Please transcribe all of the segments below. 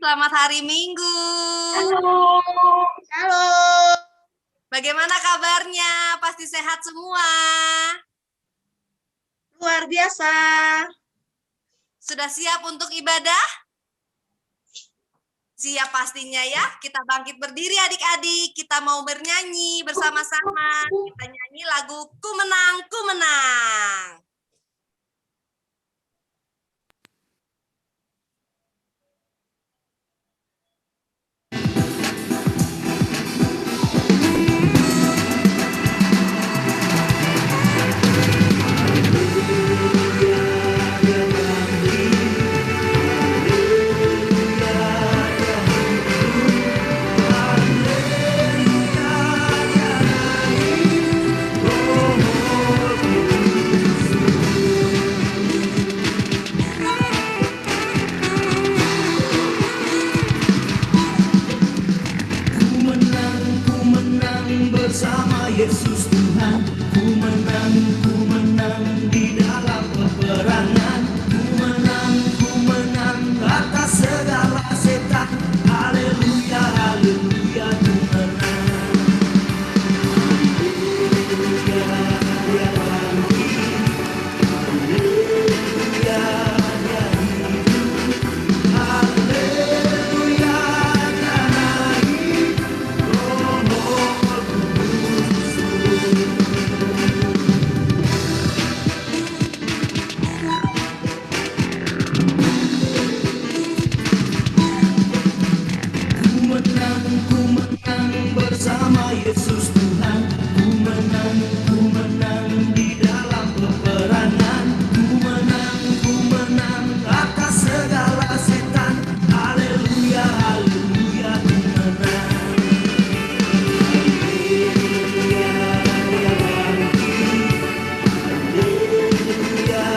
selamat hari Minggu. Halo. Halo. Bagaimana kabarnya? Pasti sehat semua. Luar biasa. Sudah siap untuk ibadah? Siap pastinya ya. Kita bangkit berdiri adik-adik. Kita mau bernyanyi bersama-sama. Kita nyanyi lagu Ku Menang, Ku Menang. Bersama Yesus Tuhan, ku menang di dalam peperangan, ku menang atas segala setan, haleluya, haleluya, ku menang, haleluya, dia bangkit, haleluya, dia hidup, haleluya, dia naik, ku menang bersama Yesus Tuhan, ku menang di dalam peperangan, ku menang atas segala setan, haleluya, haleluya, ku menang, haleluya, dia bangkit, haleluya, dia hidup, haleluya,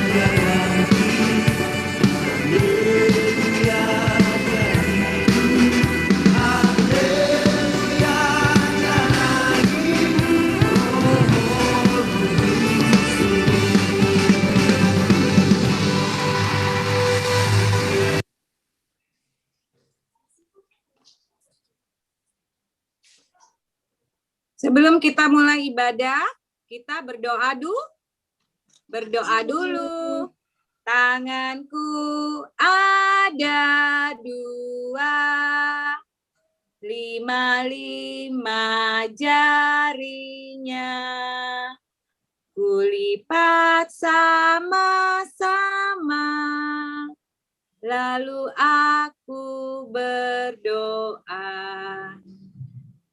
dia naik, Sebelum kita mulai ibadah, kita berdoa dulu. Tanganku ada 2, 5 jarinya. Kulipat sama-sama, lalu aku berdoa.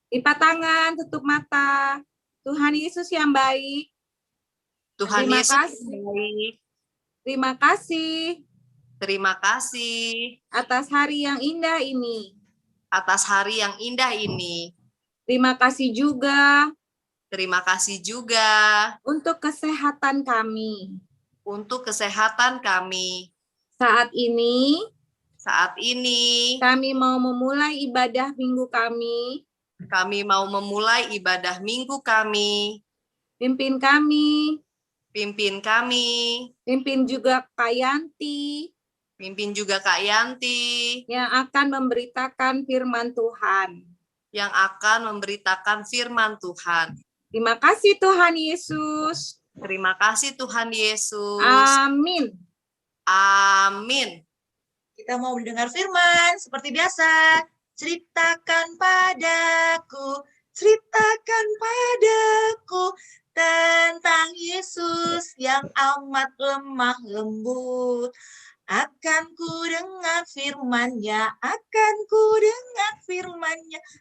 Lipat tangan, tutup mata. Tuhan Yesus yang baik. Tuhan Terima Yesus kasih. baik. Terima kasih Terima kasih atas hari yang indah ini. atas hari yang indah ini. Terima kasih juga Terima kasih juga untuk kesehatan kami. untuk kesehatan kami. Saat ini Saat ini kami mau memulai ibadah minggu kami. kami mau memulai ibadah minggu kami. Pimpin kami, Pimpin kami, pimpin juga Kak Yanti pimpin juga Kak Yanti yang akan memberitakan firman Tuhan. yang akan memberitakan firman Tuhan. Terima kasih Tuhan Yesus. Terima kasih Tuhan Yesus. Amin. Amin. Kita mau mendengar firman seperti biasa. Ceritakan padaku tentang Yesus yang amat lemah lembut. Akan ku dengar firman-Nya,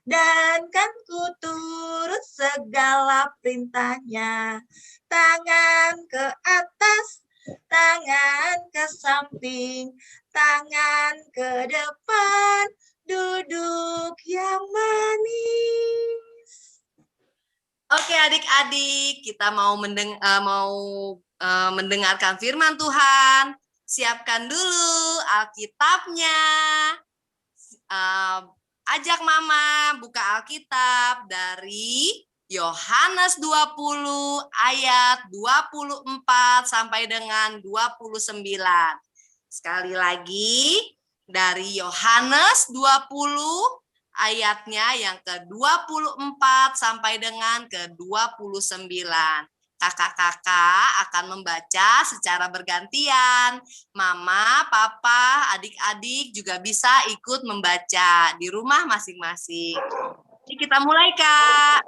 dan kan ku turut segala perintah-Nya. Tangan ke atas, tangan ke samping, tangan ke depan, duduk yang manis. Oke adik-adik, kita mau mendengarkan firman Tuhan. Siapkan dulu Alkitabnya. Ajak Mama buka Alkitab dari Yohanes 20 ayat 24 sampai dengan 29. Sekali lagi dari Yohanes 20 ayatnya yang ke-24 sampai dengan ke-29. Kakak-kakak akan membaca secara bergantian. Mama, papa, adik-adik juga bisa ikut membaca di rumah masing-masing. Jadi kita mulai, Kak.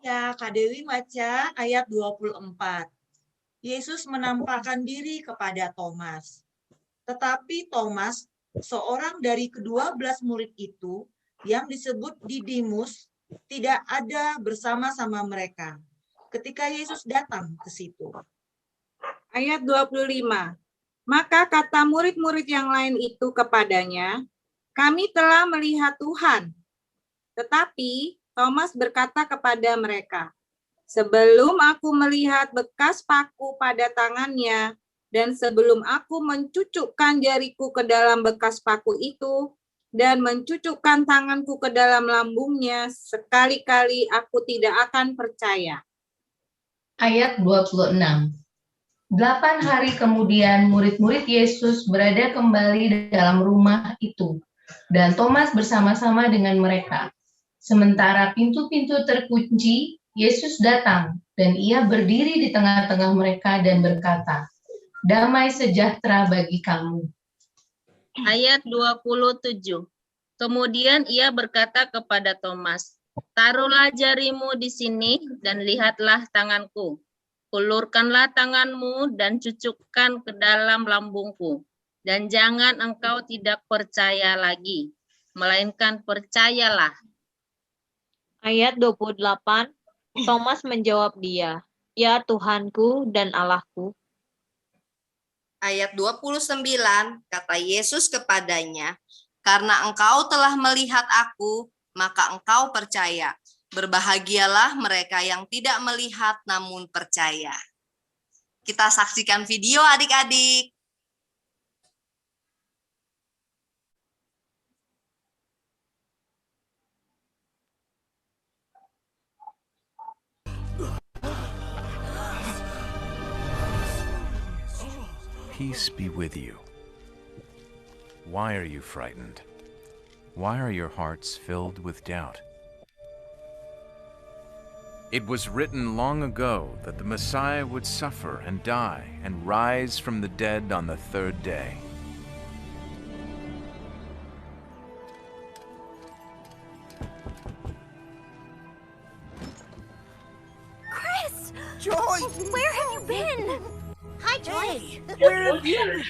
Ya, Kak Dewi baca ayat 24. Yesus menampakkan diri kepada Thomas. Tetapi Thomas, seorang dari ke-12 murid itu, yang disebut Didimus, tidak ada bersama-sama mereka ketika Yesus datang ke situ. Ayat 25. Maka kata murid-murid yang lain itu kepadanya, kami telah melihat Tuhan. Tetapi Thomas berkata kepada mereka, sebelum aku melihat bekas paku pada tangannya, dan sebelum aku mencucukkan jariku ke dalam bekas paku itu, dan mencucukkan tanganku ke dalam lambungnya, sekali-kali aku tidak akan percaya. Ayat 26. 8 hari kemudian murid-murid Yesus berada kembali di dalam rumah itu, dan Thomas bersama-sama dengan mereka. Sementara pintu-pintu terkunci, Yesus datang, dan ia berdiri di tengah-tengah mereka dan berkata, damai sejahtera bagi kamu. Ayat 27. Kemudian ia berkata kepada Thomas, taruhlah jarimu di sini dan lihatlah tanganku. Ulurkanlah tanganmu dan cucukkan ke dalam lambungku. Dan jangan engkau tidak percaya lagi, melainkan percayalah. Ayat 28, Thomas menjawab dia, ya Tuhanku dan Allahku. Ayat 29, kata Yesus kepadanya, karena engkau telah melihat aku, maka engkau percaya. Berbahagialah mereka yang tidak melihat namun percaya. Kita saksikan video adik-adik. Peace be with you. Why are you frightened? Why are your hearts filled with doubt? It was written long ago that the Messiah would suffer and die and rise from the dead on the third day. Chris! Joyce! Where have you been? Hi, Joyce. Where have you been?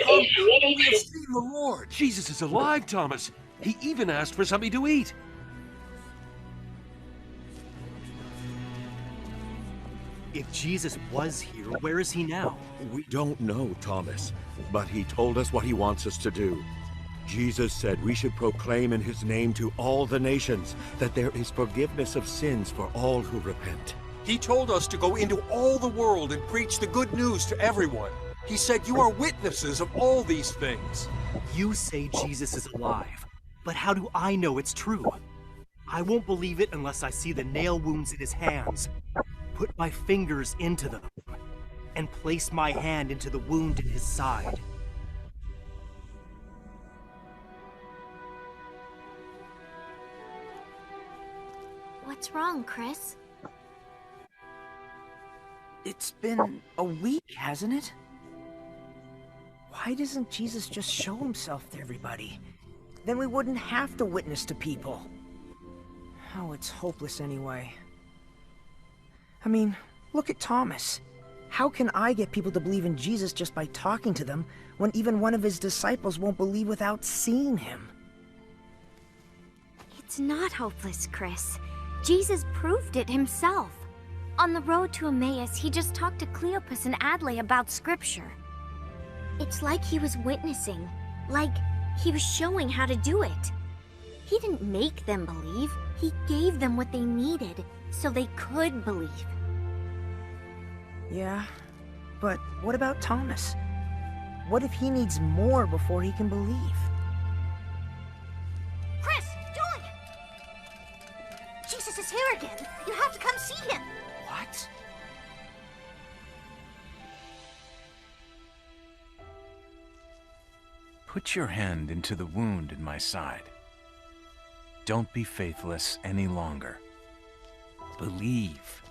Come, we have seen the Lord. Jesus is alive, Thomas. He even asked for something to eat. If Jesus was here, where is he now? We don't know, Thomas, but he told us what he wants us to do. Jesus said we should proclaim in his name to all the nations that there is forgiveness of sins for all who repent. He told us to go into all the world and preach the good news to everyone. He said you are witnesses of all these things. You say Jesus is alive, but how do I know it's true? I won't believe it unless I see the nail wounds in his hands, put my fingers into them, and place my hand into the wound in his side. What's wrong, Chris? It's been a week, hasn't it? Why doesn't Jesus just show himself to everybody? Then we wouldn't have to witness to people. Oh, it's hopeless anyway. I mean, look at Thomas. How can I get people to believe in Jesus just by talking to them when even one of his disciples won't believe without seeing him? It's not hopeless, Chris. Jesus proved it himself. On the road to Emmaus, he just talked to Cleopas and Adlai about Scripture. It's like he was witnessing, like he was showing how to do it. He didn't make them believe, he gave them what they needed so they could believe. Yeah, but what about Thomas? What if he needs more before he can believe? is here again. You have to come see him. What? Put your hand into the wound in my side. Don't be faithless any longer. Believe.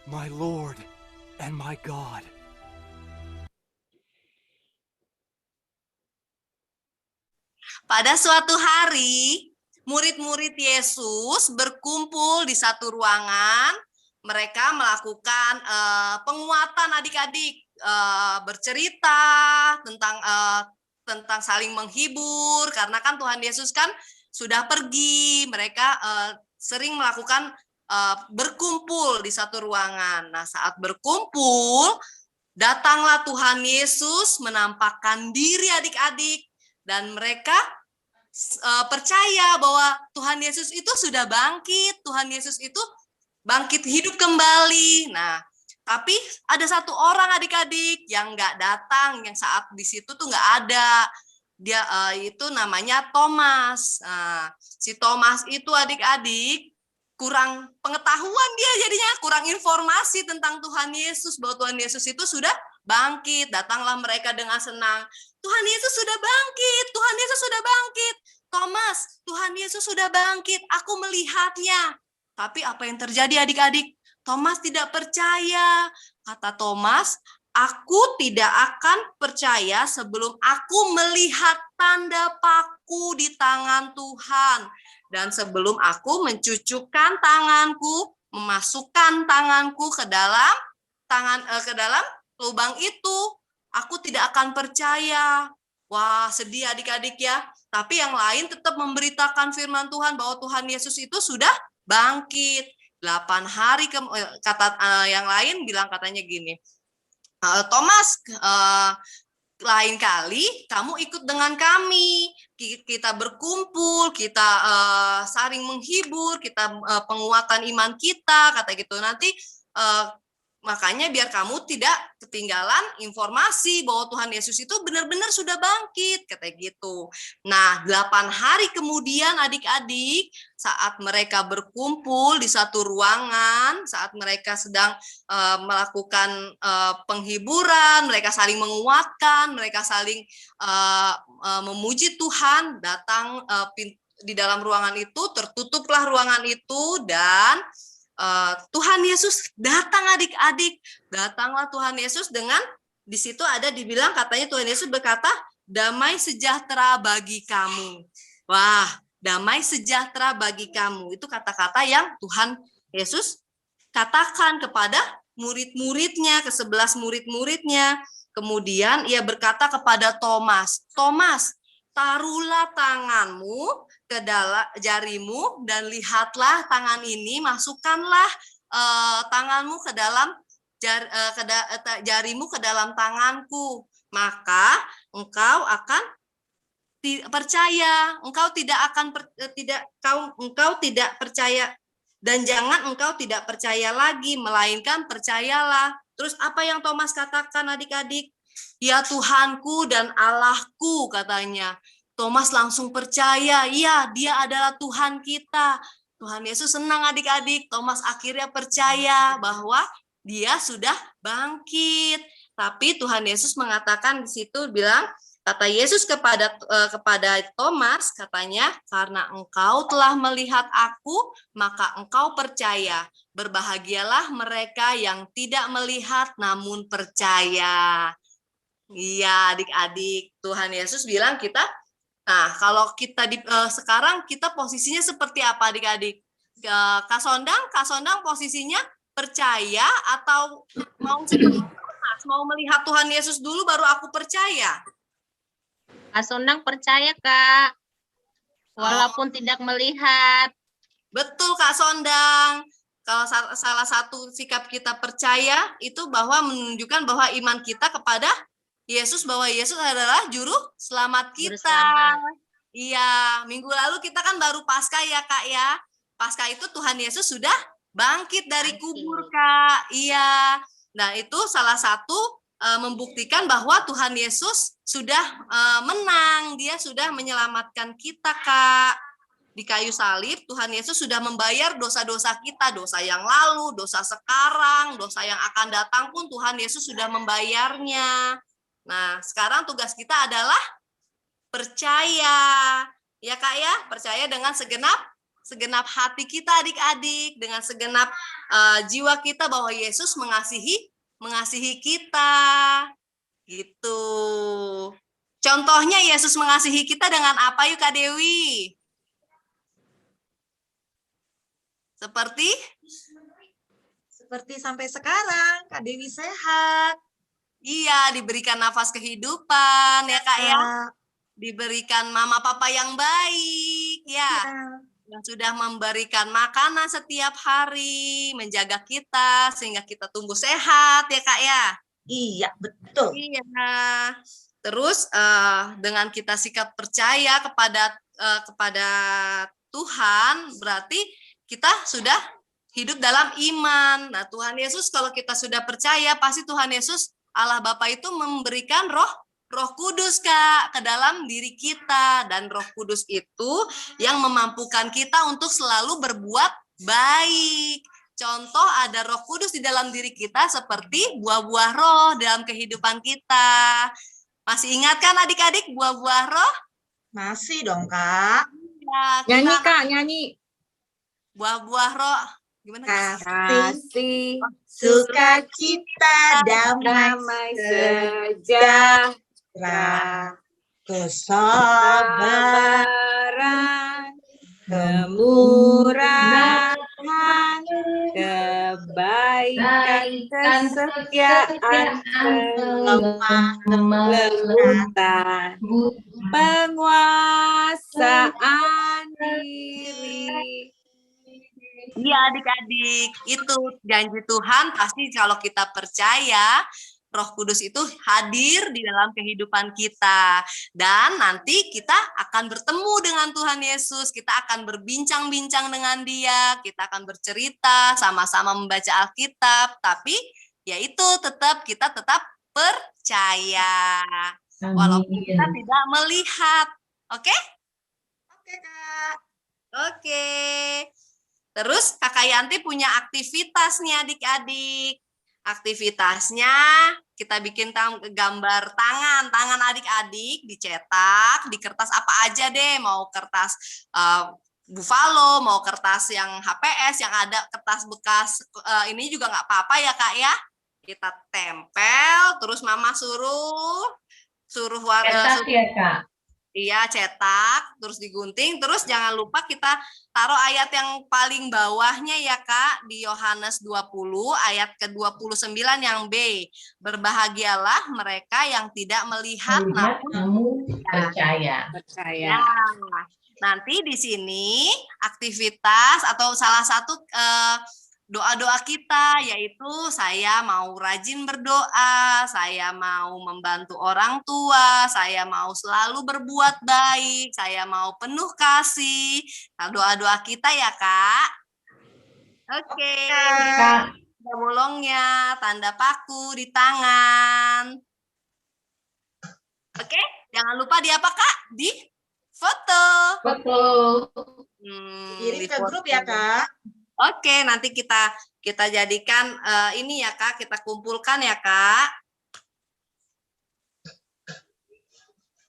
My Lord and my God. Pada suatu hari, murid-murid Yesus berkumpul di satu ruangan. Mereka melakukan penguatan adik-adik, bercerita tentang saling menghibur, karena kan Tuhan Yesus kan sudah pergi. Mereka sering melakukan berkumpul di satu ruangan. Nah, saat berkumpul, datanglah Tuhan Yesus menampakkan diri adik-adik, dan mereka percaya bahwa Tuhan Yesus itu sudah bangkit. Tuhan Yesus itu bangkit hidup kembali. Nah, tapi ada satu orang adik-adik yang nggak datang, yang saat di situ tuh nggak ada. Dia itu namanya Thomas. Si Thomas itu adik-adik kurang pengetahuan, dia jadinya kurang informasi tentang Tuhan Yesus, bahwa Tuhan Yesus itu sudah bangkit. Datanglah mereka dengan senang. Tuhan Yesus sudah bangkit. Tuhan Yesus sudah bangkit. Thomas, Tuhan Yesus sudah bangkit. Aku melihatnya. Tapi apa yang terjadi adik-adik? Thomas tidak percaya. Kata Thomas, aku tidak akan percaya sebelum aku melihat tanda paku di tangan Tuhan. Dan sebelum aku mencucukkan tanganku, memasukkan tanganku ke dalam lubang itu, aku tidak akan percaya. Wah, sedih adik-adik ya. Tapi yang lain tetap memberitakan firman Tuhan bahwa Tuhan Yesus itu sudah bangkit. 8 hari yang lain bilang katanya gini, Thomas, lain kali kamu ikut dengan kami. Kita berkumpul, kita saling menghibur, kita penguatan iman kita, kata gitu. Nanti makanya biar kamu tidak ketinggalan informasi bahwa Tuhan Yesus itu benar-benar sudah bangkit, kata gitu. Nah, 8 hari kemudian adik-adik, saat mereka berkumpul di satu ruangan, saat mereka sedang melakukan penghiburan, mereka saling menguatkan, mereka saling memuji Tuhan, datang di dalam ruangan itu, tertutuplah ruangan itu, dan Tuhan Yesus datang adik-adik. Datanglah Tuhan Yesus dengan, di situ ada dibilang katanya Tuhan Yesus berkata, damai sejahtera bagi kamu. Wah, damai sejahtera bagi kamu. Itu kata-kata yang Tuhan Yesus katakan kepada murid-muridnya, ke-11 murid-muridnya. Kemudian ia berkata kepada Thomas, Thomas, taruhlah tanganmu ke dalam jarimu dan lihatlah tangan ini, masukkanlah tanganmu ke dalam jarimu ke dalam tanganku, maka engkau akan percaya, engkau tidak percaya, dan jangan engkau tidak percaya lagi, melainkan percayalah. Terus apa yang Thomas katakan adik-adik? Ya Tuhanku dan Allahku, katanya. Thomas langsung percaya, iya dia adalah Tuhan kita. Tuhan Yesus senang adik-adik. Thomas akhirnya percaya bahwa dia sudah bangkit. Tapi Tuhan Yesus mengatakan di situ, bilang, kata Yesus kepada Thomas, katanya, karena engkau telah melihat aku, maka engkau percaya. Berbahagialah mereka yang tidak melihat namun percaya. Iya adik-adik, Tuhan Yesus bilang kita. Nah, kalau kita sekarang kita posisinya seperti apa adik-adik? Kak Sondang posisinya percaya atau mau seperti Thomas, mau melihat Tuhan Yesus dulu baru aku percaya? Kak Sondang percaya, Kak. Walaupun tidak melihat. Betul, Kak Sondang. Kalau salah satu sikap kita percaya itu bahwa menunjukkan bahwa iman kita kepada Yesus, bahwa Yesus adalah juru selamat kita. Iya, minggu lalu kita kan baru Paskah ya, Kak ya. Paskah itu Tuhan Yesus sudah bangkit dari kubur, Kak. Iya. Nah, itu salah satu membuktikan bahwa Tuhan Yesus sudah menang. Dia sudah menyelamatkan kita, Kak. di kayu salib, Tuhan Yesus sudah membayar dosa-dosa kita, dosa yang lalu, dosa sekarang, dosa yang akan datang pun Tuhan Yesus sudah membayarnya. Nah, sekarang tugas kita adalah percaya. Ya Kak ya, percaya dengan segenap hati kita adik-adik, dengan segenap jiwa kita bahwa Yesus mengasihi kita. Gitu. Contohnya Yesus mengasihi kita dengan apa yuk Kak Dewi? Seperti sampai sekarang, Kak Dewi sehat. Iya, diberikan nafas kehidupan, ya Kak ya. Diberikan mama papa yang baik, ya. Yang sudah memberikan makanan setiap hari, menjaga kita, sehingga kita tumbuh sehat, ya Kak ya. Iya, betul. Iya. Terus, dengan kita sikap percaya kepada Tuhan, berarti kita sudah hidup dalam iman. Nah, Tuhan Yesus kalau kita sudah percaya, pasti Tuhan Yesus Allah Bapa itu memberikan Roh Kudus Kak ke dalam diri kita, dan Roh Kudus itu yang memampukan kita untuk selalu berbuat baik. Contoh ada Roh Kudus di dalam diri kita seperti buah-buah roh dalam kehidupan kita. Masih ingat kan adik-adik buah-buah roh? Masih dong Kak. Ya, Nyanyi Kak, nyanyi. Buah-buah roh. Gimana? Kasih, sukacita, damai sejahtera, kesabaran, kemurahan, kebaikan, kesetiaan, lembutan, penguasaan diri. Iya adik-adik, itu janji Tuhan pasti kalau kita percaya, Roh Kudus itu hadir di dalam kehidupan kita. Dan nanti kita akan bertemu dengan Tuhan Yesus, kita akan berbincang-bincang dengan Dia, kita akan bercerita, sama-sama membaca Alkitab, tapi ya itu kita tetap percaya. Walaupun kita tidak melihat. Oke? Oke, Kak. Oke. Terus Kakak Yanti punya aktivitas nih adik-adik. Aktivitasnya kita bikin gambar tangan adik-adik, dicetak di kertas apa aja deh, mau kertas buffalo, mau kertas yang HPS, yang ada kertas bekas ini juga nggak apa-apa ya Kak ya. Kita tempel, terus Mama suruh Cetak ya Kak. Iya, cetak, terus digunting, terus jangan lupa kita taruh ayat yang paling bawahnya ya Kak, di Yohanes 20 ayat ke-29 yang B. Berbahagialah mereka yang tidak melihat namun percaya. Ya. Nanti di sini aktivitas atau salah satu doa-doa kita, yaitu saya mau rajin berdoa, saya mau membantu orang tua, saya mau selalu berbuat baik, saya mau penuh kasih. Nah, doa-doa kita ya Kak. Oke. Tanda bolongnya, tanda paku di tangan. Oke, jangan lupa di apa Kak? Di foto. Kirim ke grup ya Kak. Oke, nanti kita jadikan ini ya Kak, kita kumpulkan ya Kak.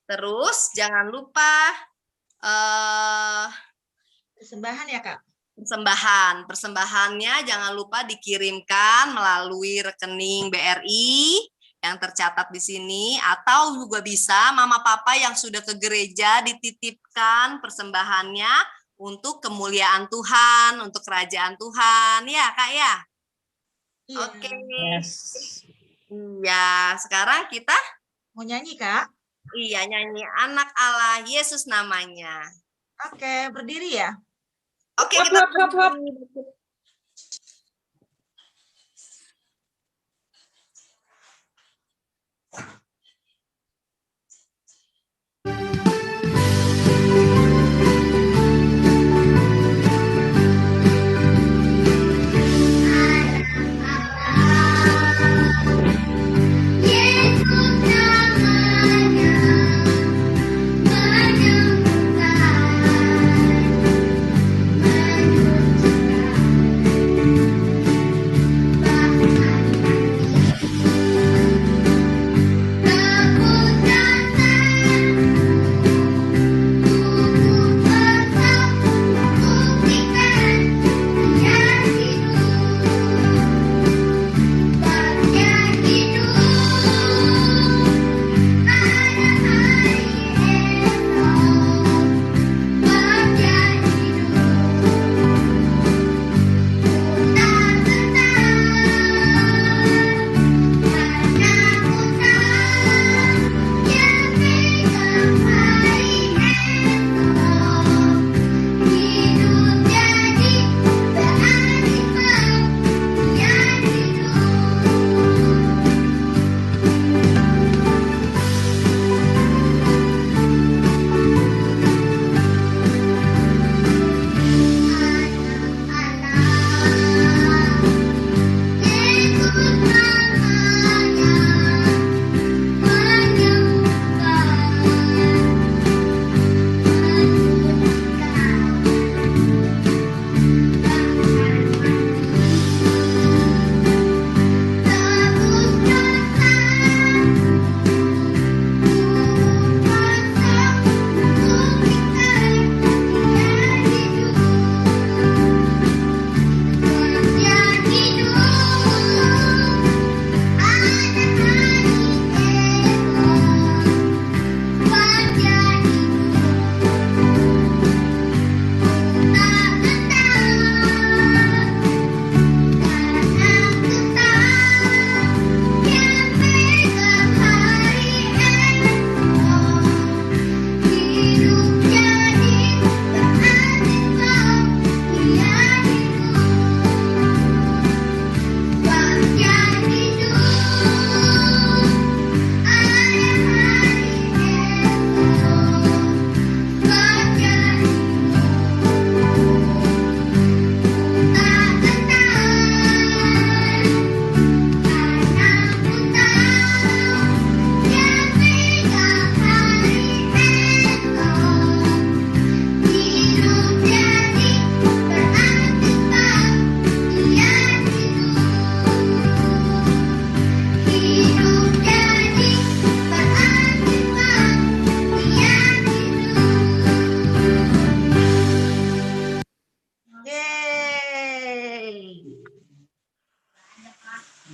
Terus jangan lupa persembahan ya Kak. Persembahannya jangan lupa dikirimkan melalui rekening BRI yang tercatat di sini, atau juga bisa mama papa yang sudah ke gereja dititipkan persembahannya untuk kemuliaan Tuhan, untuk kerajaan Tuhan, ya Kak ya? Iya. Oke. Iya, sekarang kita mau nyanyi Kak? Iya, nyanyi Anak Allah, Yesus namanya. Oke, berdiri ya? Oke, kita Yesus namanya menyembuhkan.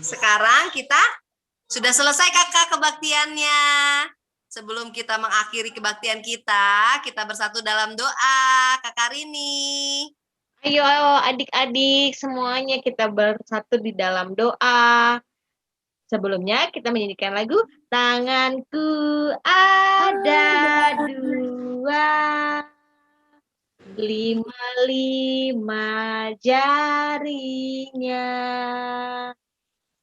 Sekarang kita sudah selesai kakak kebaktiannya. Sebelum kita mengakhiri kebaktian kita bersatu dalam doa. Kakak Rini. Ayo adik-adik semuanya kita bersatu di dalam doa. Sebelumnya kita menyanyikan lagu Tanganku ada dua, 5 jarinya,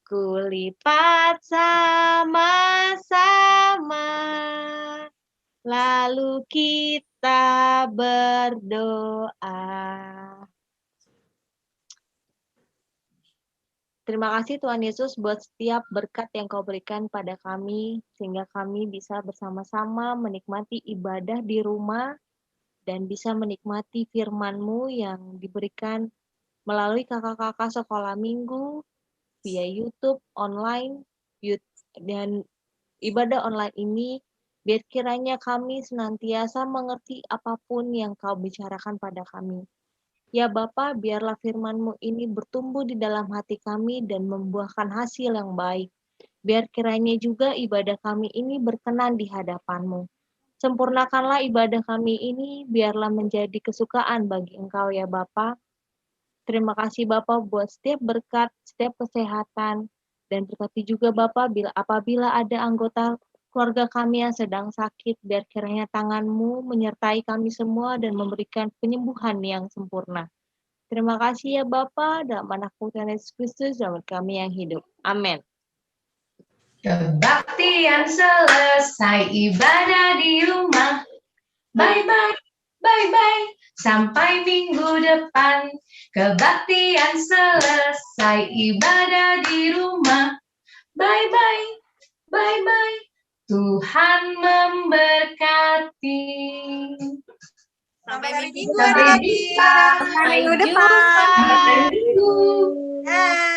kulipat sama-sama, lalu kita berdoa. Terima kasih Tuhan Yesus buat setiap berkat yang Kau berikan pada kami, sehingga kami bisa bersama-sama menikmati ibadah di rumah dan bisa menikmati firman-Mu yang diberikan melalui kakak-kakak sekolah minggu, via YouTube, online, dan ibadah online ini, biar kiranya kami senantiasa mengerti apapun yang Kau bicarakan pada kami. Ya Bapa, biarlah firman-Mu ini bertumbuh di dalam hati kami dan membuahkan hasil yang baik. Biar kiranya juga ibadah kami ini berkenan di hadapan-Mu. Sempurnakanlah ibadah kami ini, biarlah menjadi kesukaan bagi Engkau ya Bapa. Terima kasih Bapa buat setiap berkat, setiap kesehatan, dan berkati juga Bapa apabila ada anggota keluarga kami yang sedang sakit, biar kiranya tangan-Mu menyertai kami semua dan memberikan penyembuhan yang sempurna. Terima kasih ya Bapa, dalam anak-Mu Tuhan Yesus Kristus, dalam kami yang hidup. Amin. Kebaktian selesai, ibadah di rumah. Bye-bye, bye-bye, sampai minggu depan. Kebaktian selesai, ibadah di rumah. Bye-bye, bye-bye, Tuhan memberkati. Sampai minggu Sampai jumpa. Sampai minggu depan. Sampai minggu. Dah.